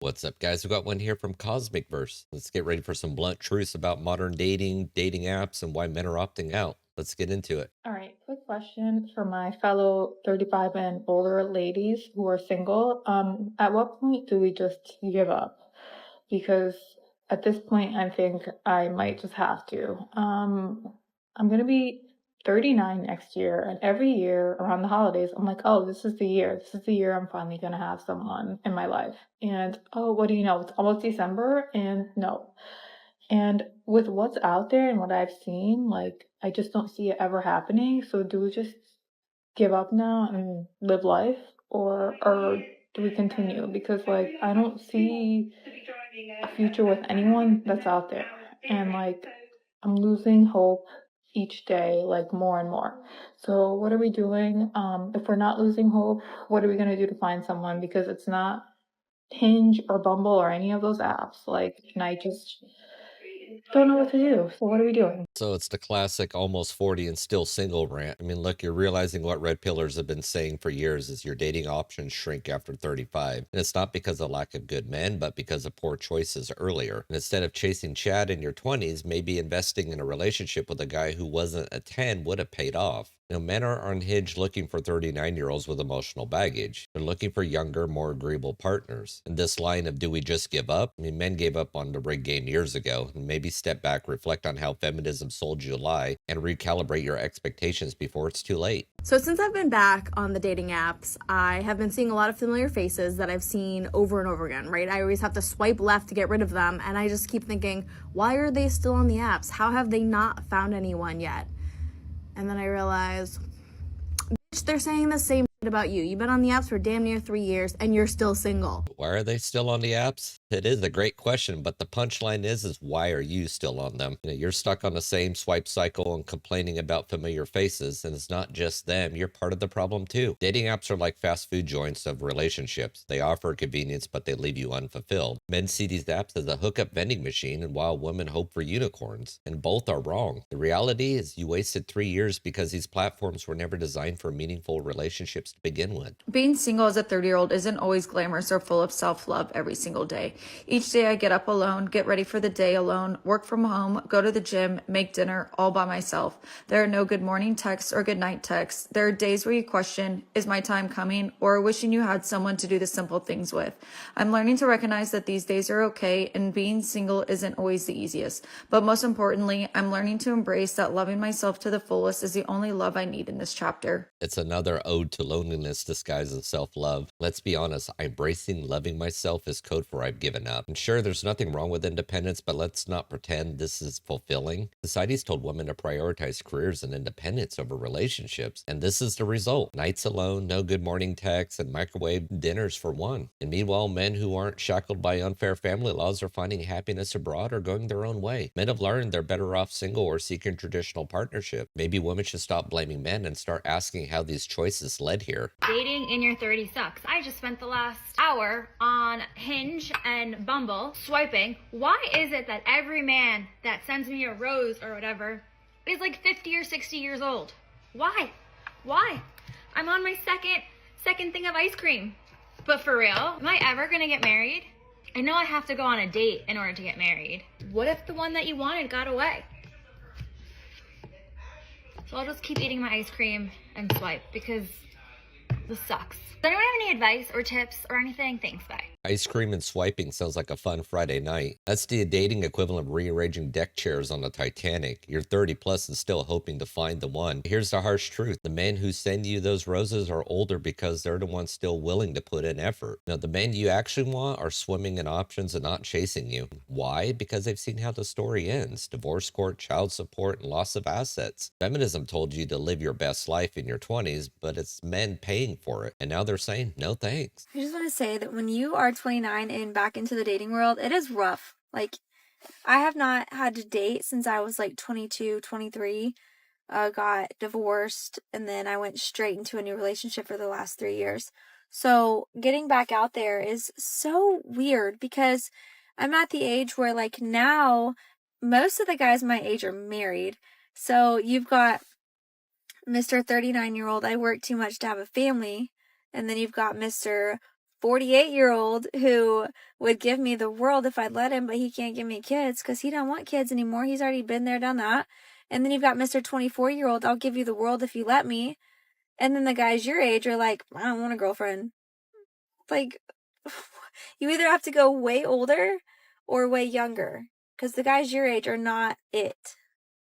What's up, guys? We got one here from Cosmic Verse. Let's get ready for some blunt truths about modern dating, dating apps, and why men are opting out. Let's get into it. All right, quick question for my fellow 35 and older ladies who are single. At what point do we just give up? Because at this point, I think I might just have to. I'm gonna be 39 next year, and every year around the holidays, I'm like, oh, this is the year. This is the year I'm finally gonna have someone in my life. And oh, what do you know? It's almost December, and no. And with what's out there and what I've seen, like, I just don't see it ever happening. So do we just give up now and live life, or do we continue? Because like I don't see a future with anyone that's out there. And like I'm losing hope each day, like more and more. So what are we doing? If we're not losing hope, what are we gonna do to find someone? Because it's not Hinge or Bumble or any of those apps. Like, and I just don't know what to do. So what are we doing? So it's the classic almost 40 and still single rant. I mean, look, you're realizing what red pillars have been saying for years is your dating options shrink after 35. And it's not because of lack of good men, but because of poor choices earlier. And instead of chasing Chad in your 20s, maybe investing in a relationship with a guy who wasn't a 10 would have paid off. You know, men are on Hinge looking for 39-year-olds with emotional baggage. They're looking for younger, more agreeable partners. And this line of do we just give up? I mean, men gave up on the rig game years ago. And maybe step back, reflect on how feminism sold you a lie, and recalibrate your expectations before it's too late. So since I've been back on the dating apps, I have been seeing a lot of familiar faces that I've seen over and over again, right? I always have to swipe left to get rid of them, and I just keep thinking, why are they still on the apps? How have they not found anyone yet? And then I realize, bitch, they're saying the same shit about you. You've been on the apps for damn near 3 years, and you're still single. Why are they still on the apps? It is a great question, but the punchline is why are you still on them? You know, you're stuck on the same swipe cycle and complaining about familiar faces, and it's not just them. You're part of the problem too. Dating apps are like fast food joints of relationships. They offer convenience, but they leave you unfulfilled. Men see these apps as a hookup vending machine, and while women hope for unicorns, and both are wrong. The reality is you wasted 3 years because these platforms were never designed for meaningful relationships to begin with. Being single as a 30-year-old isn't always glamorous or full of self-love every single day. Each day I get up alone, get ready for the day alone, work from home, go to the gym, make dinner, all by myself. There are no good morning texts or good night texts. There are days where you question, is my time coming? Or wishing you had someone to do the simple things with. I'm learning to recognize that these days are okay and being single isn't always the easiest. But most importantly, I'm learning to embrace that loving myself to the fullest is the only love I need in this chapter. It's another ode to loneliness disguised as self-love. Let's be honest, embracing loving myself is code for I've given up. And sure, there's nothing wrong with independence, but let's not pretend this is fulfilling. Society's told women to prioritize careers and independence over relationships, and this is the result. Nights alone, no good morning texts, and microwave dinners for one. And meanwhile, men who aren't shackled by unfair family laws are finding happiness abroad or going their own way. Men have learned they're better off single or seeking traditional partnership. Maybe women should stop blaming men and start asking how these choices led here. Dating in your 30s sucks. I just spent the last hour on Hinge and Bumble swiping. Why is it that every man that sends me a rose or whatever is like 50 or 60 years old? Why? Why? I'm on my second thing of ice cream. But for real, am I ever gonna get married? I know I have to go on a date in order to get married. What if the one that you wanted got away? So I'll just keep eating my ice cream and swipe because this sucks. Does anyone have any advice or tips or anything? Thanks, bye. Ice cream and swiping sounds like a fun Friday night. That's the dating equivalent of rearranging deck chairs on the Titanic. You're 30 plus and still hoping to find the one. Here's the harsh truth. The men who send you those roses are older because they're the ones still willing to put in effort. Now, the men you actually want are swimming in options and not chasing you. Why? Because they've seen how the story ends. Divorce court, child support, and loss of assets. Feminism told you to live your best life in your 20s, but it's men paying for it. And now they're saying, no thanks. I just want to say that when you are 29 and back into the dating world, it is rough. Like, I have not had to date since I was like 22, 23. Got divorced, and then I went straight into a new relationship for the last 3 years. So getting back out there is so weird because I'm at the age where, like, now most of the guys my age are married. So you've got Mr. 39-year-old, I work too much to have a family. And then you've got Mr. 48-year-old who would give me the world if I'd let him, but he can't give me kids because he don't want kids anymore. He's already been there, done that. And then you've got Mr. 24-year-old, I'll give you the world if you let me. And then the guys your age are like, I don't want a girlfriend. Like, you either have to go way older or way younger because the guys your age are not it.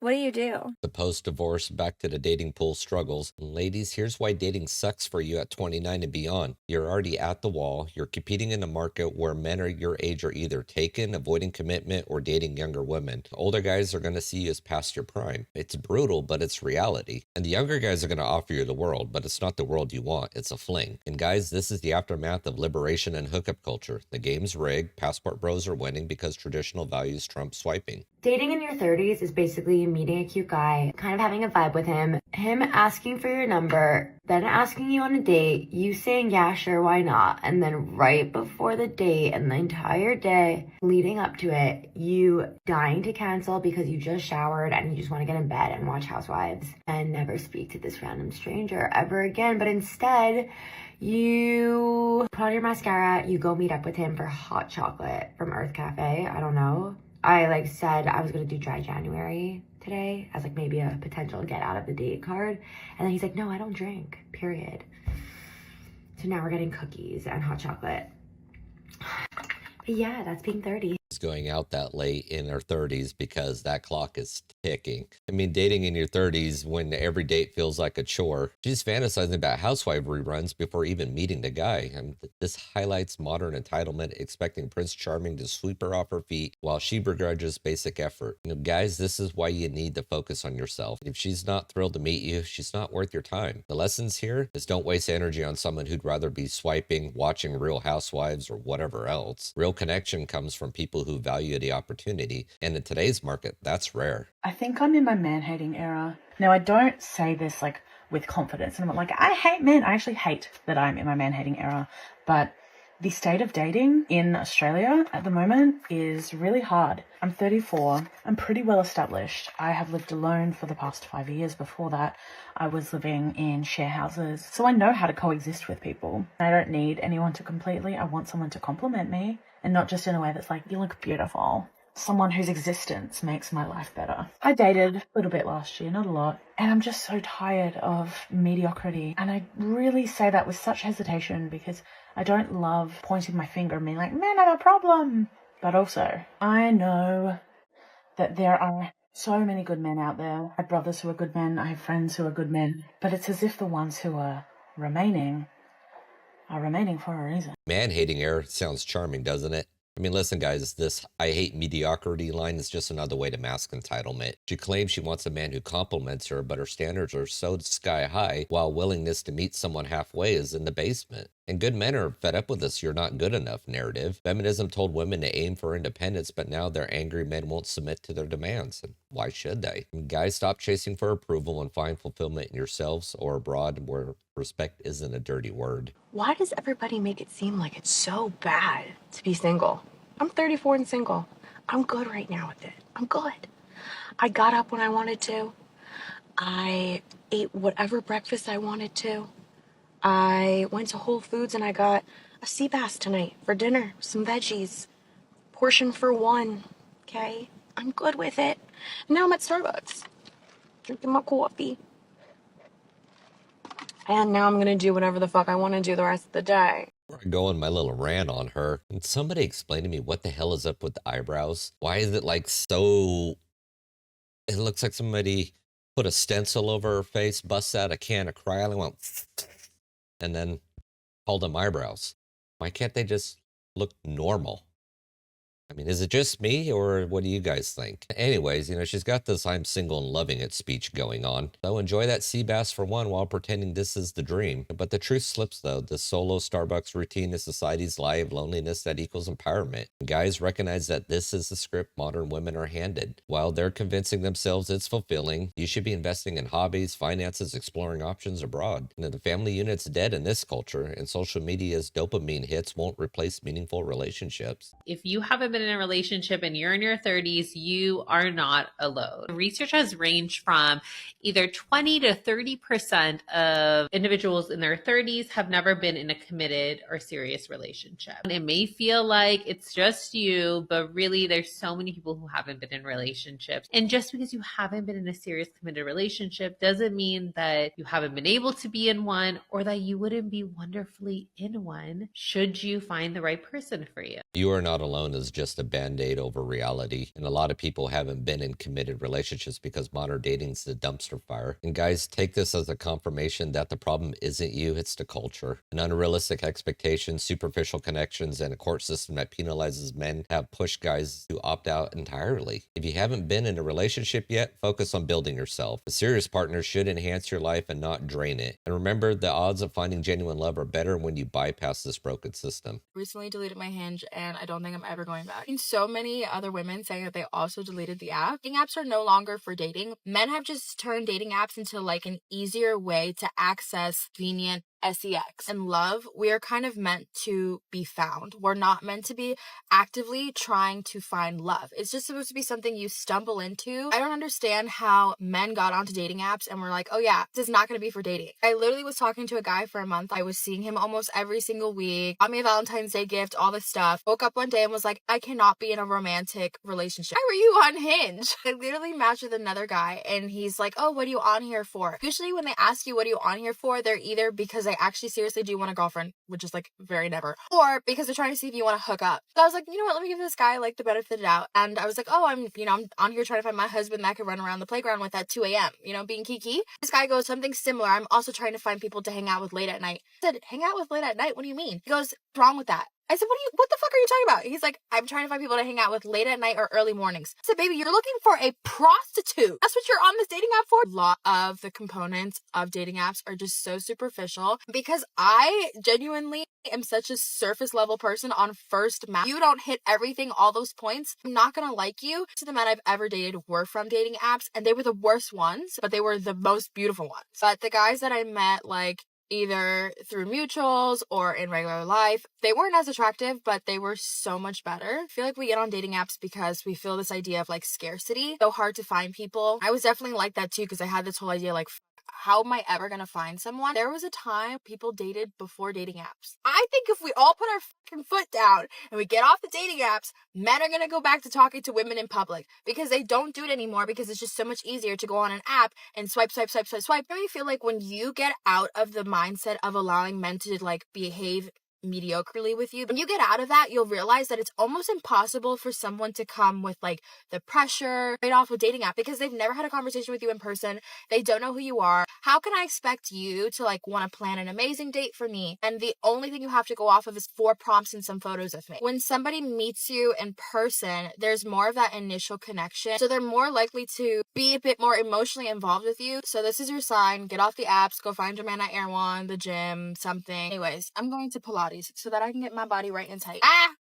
What do you do? The post-divorce, back to the dating pool struggles. Ladies, here's why dating sucks for you at 29 and beyond. You're already at the wall. You're competing in a market where men are your age are either taken, avoiding commitment, or dating younger women. Older guys are going to see you as past your prime. It's brutal, but it's reality. And the younger guys are going to offer you the world, but it's not the world you want. It's a fling. And guys, this is the aftermath of liberation and hookup culture. The game's rigged. Passport bros are winning because traditional values trump swiping. Dating in your 30s is basically meeting a cute guy, kind of having a vibe with him asking for your number, then asking you on a date, you saying yeah, sure, why not, and then right before the date and the entire day leading up to it, you dying to cancel because you just showered and you just want to get in bed and watch Housewives and never speak to this random stranger ever again, but instead you put on your mascara, you go meet up with him for hot chocolate from Earth Cafe. I don't know. I said I was going to do dry January today as maybe a potential get out of the date card. And then he's like, no, I don't drink, period. So now we're getting cookies and hot chocolate. But yeah, that's being 30. Going out that late in her 30s because that clock is ticking. I mean, dating in your 30s when every date feels like a chore. She's fantasizing about housewife reruns before even meeting the guy. I mean, this highlights modern entitlement, expecting Prince Charming to sweep her off her feet while she begrudges basic effort. You know, guys, this is why you need to focus on yourself. If she's not thrilled to meet you, she's not worth your time. The lessons here is don't waste energy on someone who'd rather be swiping, watching Real Housewives, or whatever else. Real connection comes from people who value the opportunity, and in today's market, that's rare. I think I'm in my man-hating era. Now, I don't say this with confidence, and I'm not like, I hate men. I actually hate that I'm in my man-hating era, but the state of dating in Australia at the moment is really hard. I'm 34. I'm pretty well established. I have lived alone for the past 5 years. Before that, I was living in share houses. So I know how to coexist with people. I don't need anyone to completely. I want someone to compliment me, and not just in a way that's like, you look beautiful. Someone whose existence makes my life better. I dated a little bit last year, not a lot, and I'm just so tired of mediocrity. And I really say that with such hesitation because I don't love pointing my finger and being like, men have a problem. But also, I know that there are so many good men out there. I have brothers who are good men, I have friends who are good men, but it's as if the ones who are remaining for a reason. Man-hating era sounds charming, doesn't it? I mean, listen, guys, this I hate mediocrity line is just another way to mask entitlement. She claims she wants a man who compliments her, but her standards are so sky high, while willingness to meet someone halfway is in the basement. And good men are fed up with this "you're not good enough" narrative. Feminism told women to aim for independence, but now their angry men won't submit to their demands. And why should they? And guys, stop chasing for approval and find fulfillment in yourselves or abroad where respect isn't a dirty word. Why does everybody make it seem like it's so bad to be single? I'm 34 and single. I'm good right now with it. I'm good. I got up when I wanted to. I ate whatever breakfast I wanted to. I went to Whole Foods and I got a sea bass tonight for dinner, some veggies, portion for one, okay? I'm good with it. Now I'm at Starbucks, drinking my coffee. And now I'm gonna do whatever the fuck I want to do the rest of the day. Before I go on my little rant on her, can somebody explain to me what the hell is up with the eyebrows? Why is it so... It looks like somebody put a stencil over her face, busts out a can of Krylon, went... and then called them eyebrows. Why can't they just look normal? I mean, is it just me, or what do you guys think? Anyways, she's got this "I'm single and loving it" speech going on. So enjoy that sea bass for one while pretending this is the dream. But the truth slips, though. The solo Starbucks routine is society's lie of loneliness that equals empowerment. Guys recognize that this is the script modern women are handed. While they're convincing themselves it's fulfilling, you should be investing in hobbies, finances, exploring options abroad. The family unit's dead in this culture, and social media's dopamine hits won't replace meaningful relationships. If you haven't been been in a relationship and you're in your 30s, you are not alone. Research has ranged from either 20 to 30% of individuals in their 30s have never been in a committed or serious relationship. And it may feel like it's just you, but really there's so many people who haven't been in relationships. And just because you haven't been in a serious committed relationship doesn't mean that you haven't been able to be in one or that you wouldn't be wonderfully in one should you find the right person for you. You are not alone is just a band-aid over reality. And a lot of people haven't been in committed relationships because modern dating is a dumpster fire. And guys, take this as a confirmation that the problem isn't you, it's the culture. An unrealistic expectations, superficial connections, and a court system that penalizes men have pushed guys to opt out entirely. If you haven't been in a relationship yet, focus on building yourself. A serious partner should enhance your life and not drain it. And remember, the odds of finding genuine love are better when you bypass this broken system. Recently deleted my Hinge and I don't think I'm ever going back. I've seen so many other women saying that they also deleted the app. Dating apps are no longer for dating. Men have just turned dating apps into like an easier way to access convenient sex. And love, we are kind of meant to be found. We're not meant to be actively trying to find love. It's just supposed to be something you stumble into. I don't understand how men got onto dating apps and were like, oh yeah, this is not going to be for dating. I literally was talking to a guy for a month. I was seeing him almost every single week. Got me a Valentine's Day gift, all this stuff. Woke up one day and was like, I cannot be in a romantic relationship. Why were you on Hinge? I literally matched with another guy and he's like, oh, what are you on here for? Usually when they ask you what are you on here for, they're either because they actually seriously do want a girlfriend, which is like very never, or because they're trying to see if you want to hook up. So I was like, you know what, let me give this guy like the benefit of the doubt. And I was like, oh, I'm on here trying to find my husband that I could run around the playground with at 2 a.m., being kiki. This guy goes, something similar. I'm also trying to find people to hang out with late at night. I said, hang out with late at night? What do you mean? He goes, what's wrong with that? I said, what the fuck are you talking about? He's like, I'm trying to find people to hang out with late at night or early mornings. I said, baby, you're looking for a prostitute. That's what you're on this dating app for? A lot of the components of dating apps are just so superficial because I genuinely am such a surface level person on first match. You don't hit everything, all those points, I'm not gonna like you. So the men I've ever dated were from dating apps and they were the worst ones, but they were the most beautiful ones. But the guys that I met, like, either through mutuals or in regular life, they weren't as attractive, but they were so much better. I feel like we get on dating apps because we feel this idea of like scarcity, so hard to find people. I was definitely like that too because I had this whole idea like, how am I ever gonna find someone? There was a time people dated before dating apps. I think if we all put our fucking foot down and we get off the dating apps, men are gonna go back to talking to women in public because they don't do it anymore because it's just so much easier to go on an app and swipe. I feel like when you get out of the mindset of allowing men to like behave mediocrely with you, when you get out of that, you'll realize that it's almost impossible for someone to come with like the pressure right off with dating app because they've never had a conversation with you in person. They don't know who you are. How can I expect you to like want to plan an amazing date for me and the only thing you have to go off of is 4 prompts and some photos of me? When somebody meets you in person, there's more of that initial connection, so they're more likely to be a bit more emotionally involved with you. So this is your sign. Get off the apps, go find your man at Erewhon, the gym, something. Anyways, I'm going to Pilates so that I can get my body right and tight.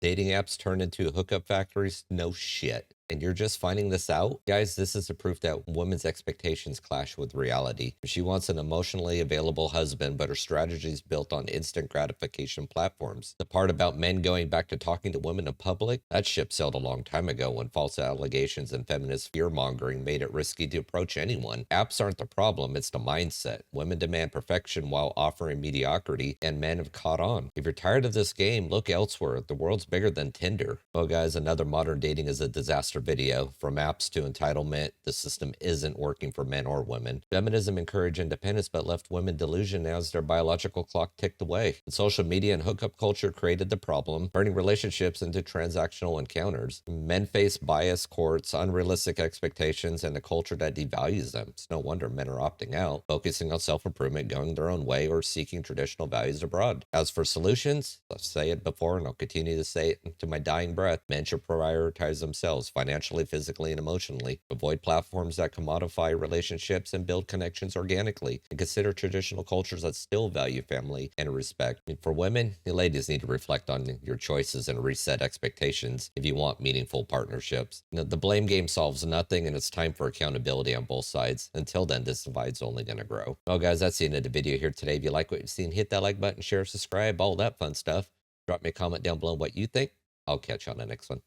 Dating apps turn into hookup factories? No shit. And you're just finding this out? Guys, this is the proof that women's expectations clash with reality. She wants an emotionally available husband, but her strategy is built on instant gratification platforms. The part about men going back to talking to women in public, that ship sailed a long time ago when false allegations and feminist fear-mongering made it risky to approach anyone. Apps aren't the problem, it's the mindset. Women demand perfection while offering mediocrity, and men have caught on. If you're tired of this game, look elsewhere. The world's bigger than Tinder. Well, guys, another modern dating is a disaster video. From apps to entitlement, the system isn't working for men or women. Feminism encouraged independence but left women delusioned as their biological clock ticked away. And social media and hookup culture created the problem, turning relationships into transactional encounters. Men face bias courts, unrealistic expectations, and a culture that devalues them. It's no wonder men are opting out, focusing on self-improvement, going their own way, or seeking traditional values abroad. As for solutions, I've said it before and I'll continue to say it to my dying breath. Men should prioritize themselves financially, physically, and emotionally. Avoid platforms that commodify relationships and build connections organically. And consider traditional cultures that still value family and respect. And for women, you ladies need to reflect on your choices and reset expectations if you want meaningful partnerships. The blame game solves nothing, and it's time for accountability on both sides. Until then, this divide's only going to grow. Well, guys, that's the end of the video here today. If you like what you've seen, hit that like button, share, subscribe, all that fun stuff. Drop me a comment down below what you think. I'll catch you on the next one.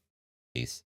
Peace.